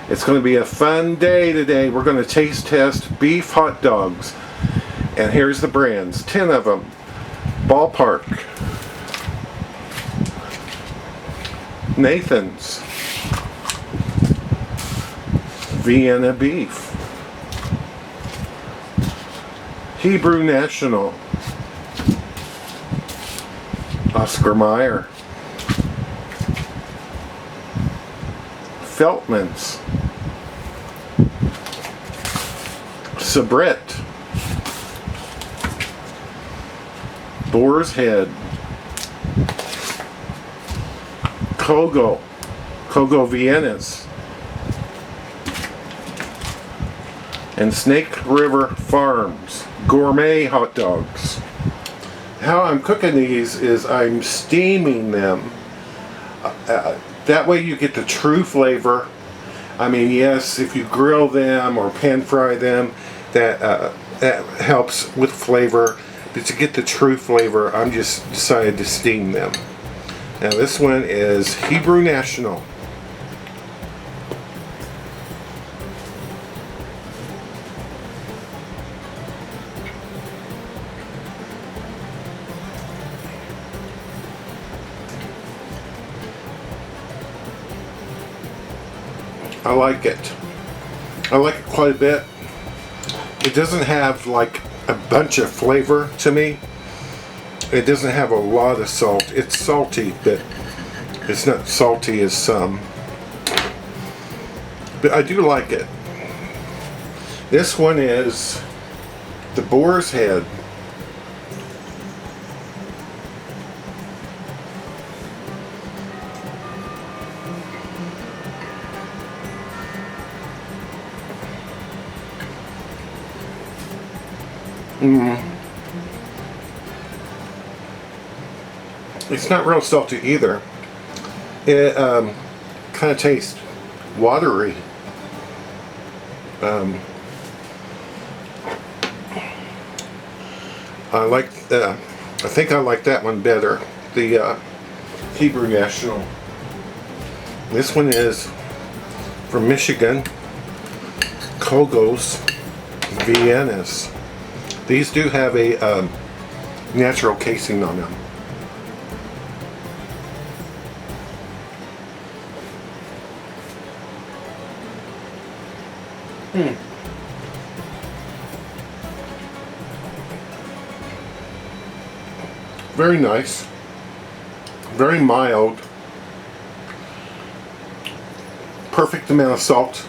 It's going to be a fun day today. We're going to taste test beef hot dogs. And here's the brands, 10 of them. Ballpark, Nathan's, Vienna Beef, Hebrew National, Oscar Mayer, Feltman's, Sabret, Boar's Head, Koegels Viennas, and Snake River Farms Gourmet hot dogs. How I'm cooking these is I'm steaming them. That way you get the true flavor. I mean, yes, if you grill them or pan fry them, that helps with flavor. But to get the true flavor, I'm just decided to steam them. Now this one is Hebrew National. I like it. I like it quite a bit. It doesn't have like a bunch of flavor to me. It doesn't have a lot of salt. It's salty, but it's not salty as some. But I do like it. This one is the Boar's Head. It's not real salty either. It kind of tastes watery. I think I like that one better. The Hebrew National. This one is from Michigan. Koegels Viennas. These do have a natural casing on them. Very nice. Very mild. Perfect amount of salt.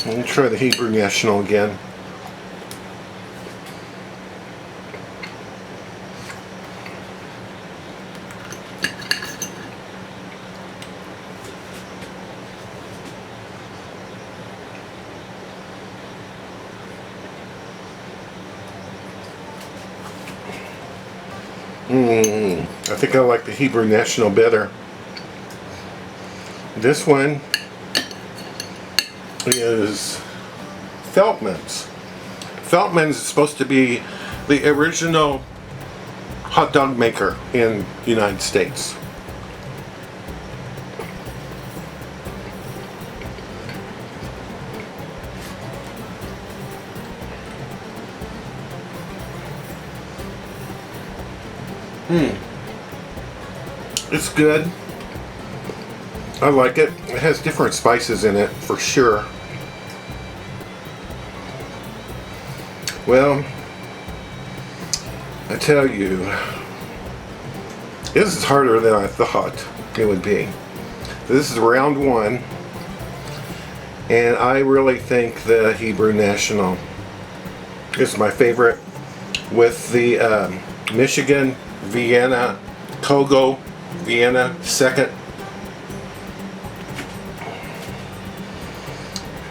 Let me try the Hebrew National again. I think I like the Hebrew National better. This one is Feltman's. Feltman's is supposed to be the original hot dog maker in the United States. It's good. I like it. It has different spices in it for sure. Well, I tell you, this is harder than I thought it would be. This is round one, and I really think the Hebrew National is my favorite, with the Michigan Vienna Koegels Vienna second.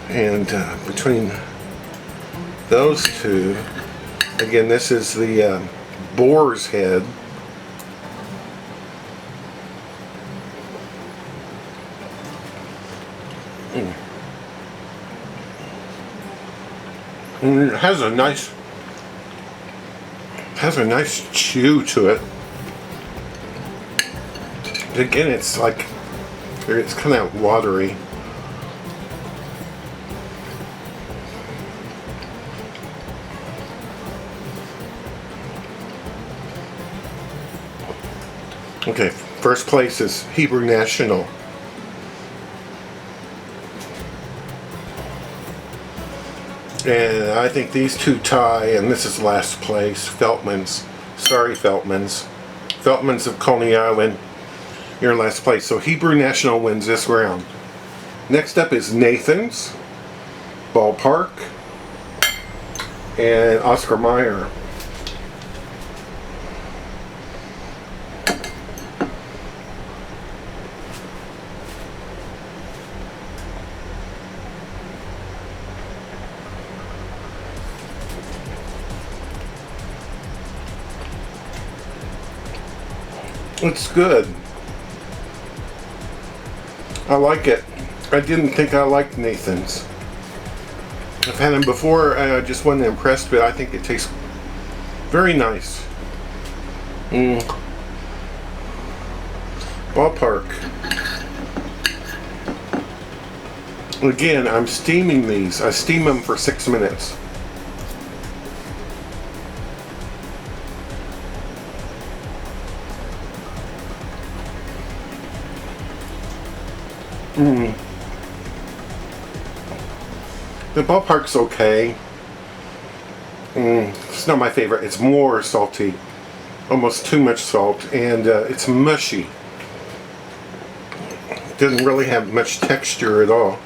And between those two, again, this is the Boar's Head. And it has a nice chew to it. Again, it's like, it's kind of watery. Okay, first place is Hebrew National. And I think these two tie, and this is last place, Feltman's. Sorry, Feltman's. Feltman's of Coney Island, you're in last place. So Hebrew National wins this round. Next up is Nathan's, Ballpark, and Oscar Mayer. It's good. I like it. I didn't think I liked Nathan's. I've had them before and I just wasn't impressed, but I think it tastes very nice. Ballpark. Again, I'm steaming these. I steam them for 6 minutes. The Ballpark's okay. It's not my favorite. It's more salty. Almost too much salt. And it's mushy. It doesn't really have much texture at all.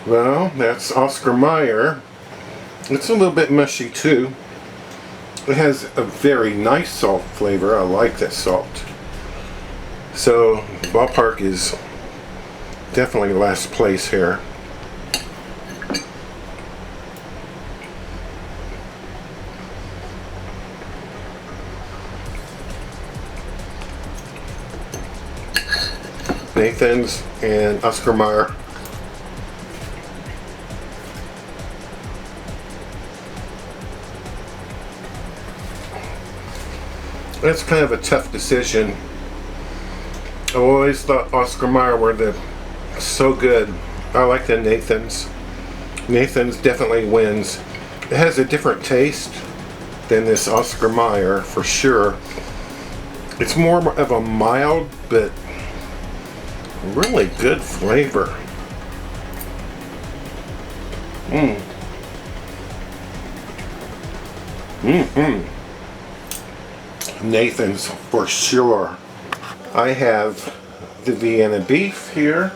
Well, that's Oscar Mayer. It's a little bit mushy too. It has a very nice salt flavor. I like that salt. So, Ballpark is definitely last place here. Nathan's and Oscar Mayer. That's kind of a tough decision. I always thought Oscar Mayer were so good. I like the Nathan's. Nathan's definitely wins. It has a different taste than this Oscar Mayer for sure. It's more of a mild but really good flavor. Nathan's for sure. I have the Vienna Beef here.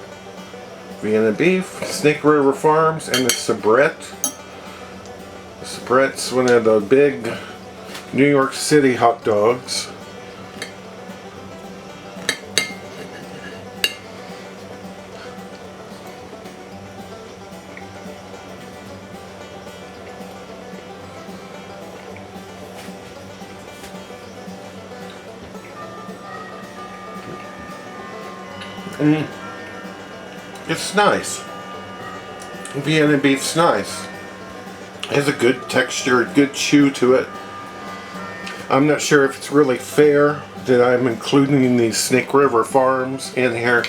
Vienna Beef, Snake River Farms, and the Sabrett. The Sabrett's one of the big New York City hot dogs. It's nice. Vienna Beef's nice. It has a good texture, good chew to it. I'm not sure if it's really fair that I'm including these Snake River Farms in here.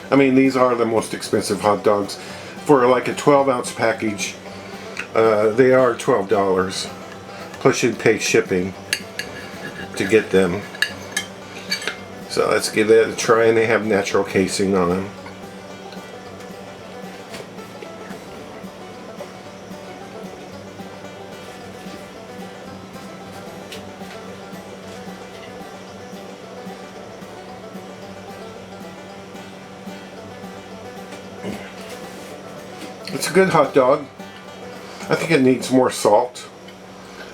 I mean, these are the most expensive hot dogs. For like a 12-ounce package, they are $12. Plus you'd pay shipping to get them. So let's give that a try, and they have natural casing on them. It's a good hot dog. I think it needs more salt.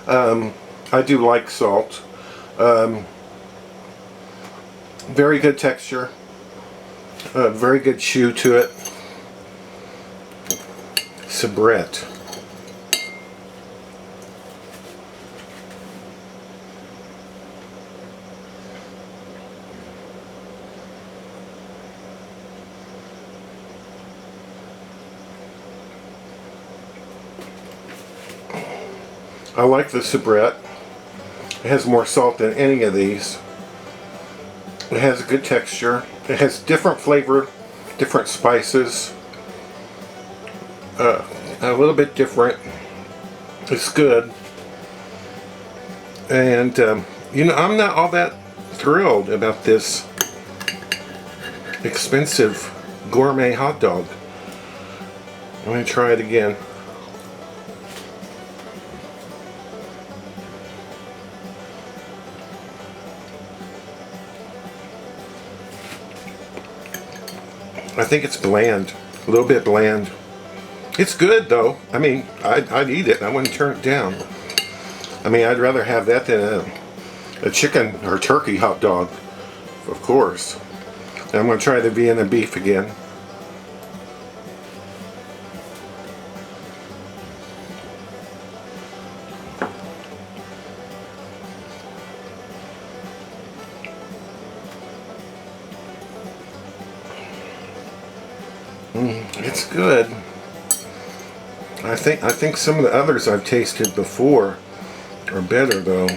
I do like salt. Very good texture. Very good chew to it. Sabrett. I like the soubrette. It has more salt than any of these. It has a good texture. It has different flavor, different spices. A little bit different. It's good. And, you know, I'm not all that thrilled about this expensive gourmet hot dog. I'm going to try it again. I think it's bland, a little bit bland. It's good though. I mean, I'd eat it. I wouldn't turn it down. I mean, I'd rather have that than a chicken or turkey hot dog, of course. And I'm going to try the Vienna beef again. It's good. I think some of the others I've tasted before are better though.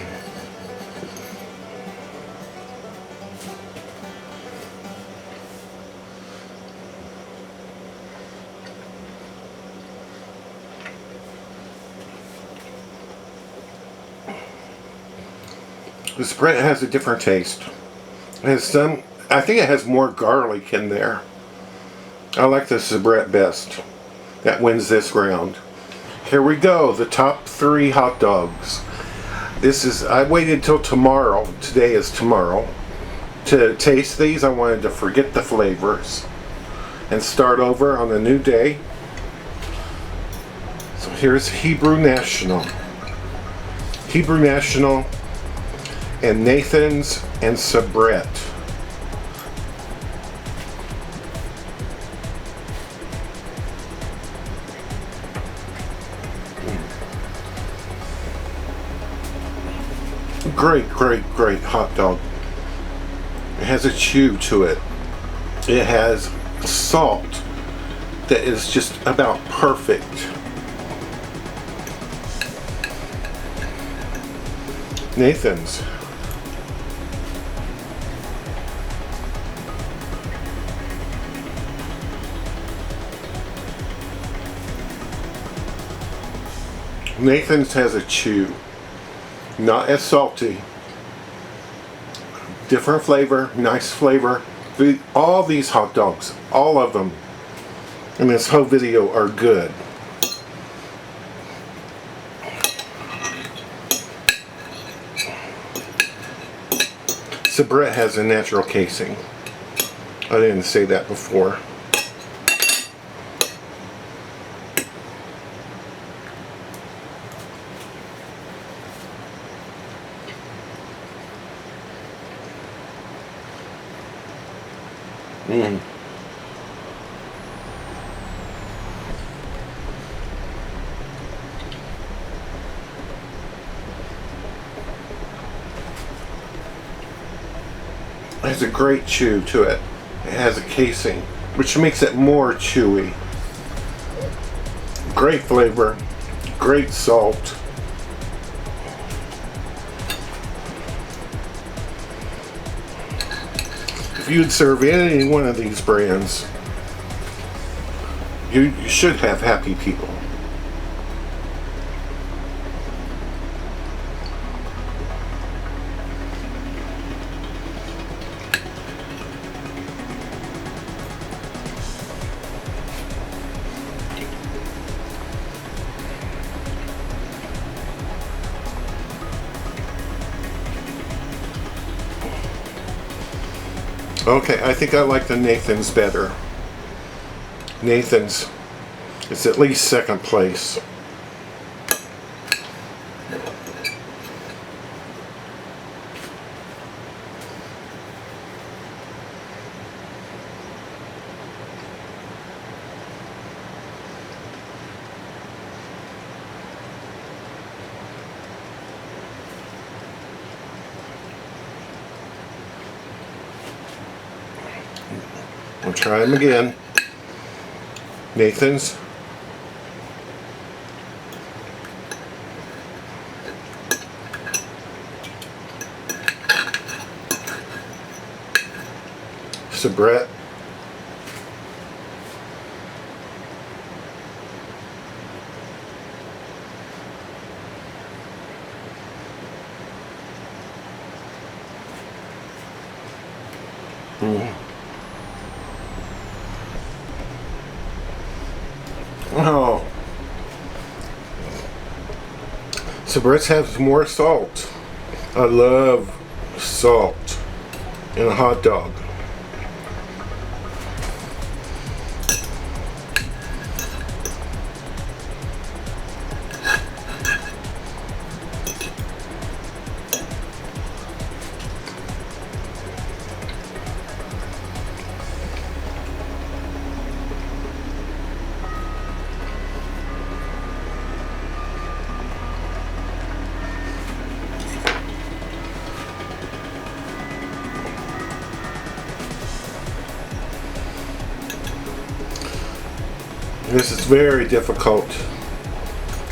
The Sprint has a different taste. It has some, I think it has more garlic in there. I like the soubrette best. That wins this round. Here we go, the top 3 hot dogs. I waited till tomorrow, today is tomorrow, to taste these. I wanted to forget the flavors and start over on a new day. So here's Hebrew National. Hebrew National and Nathan's and soubrette. Great, great, great hot dog. It has a chew to it. It has salt that is just about perfect. Nathan's. Nathan's has a chew. Not as salty. Different flavor, nice flavor. All these hot dogs, all of them in this whole video are good. Soubrette has a natural casing. I didn't say that before. It has a great chew to it. It has a casing, which makes it more chewy. Great flavor, great salt. If you'd serve any one of these brands, you should have happy people. Okay, I think I like the Nathan's better. Nathan's is at least second place. We'll try them again. Nathan's. Sabret. Oh, Sabrets has more salt. I love salt in a hot dog. This is very difficult.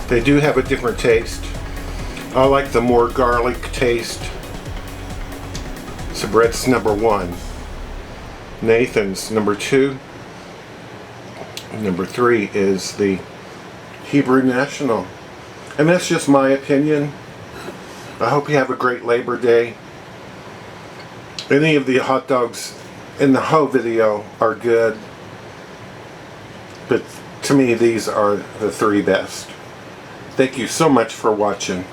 They do have a different taste. I like the more garlic taste. Sabret's number 1. Nathan's number 2. Number 3 is the Hebrew National. And that's just my opinion. I hope you have a great Labor Day. Any of the hot dogs in the whole video are good. But to me, these are the 3 best. Thank you so much for watching.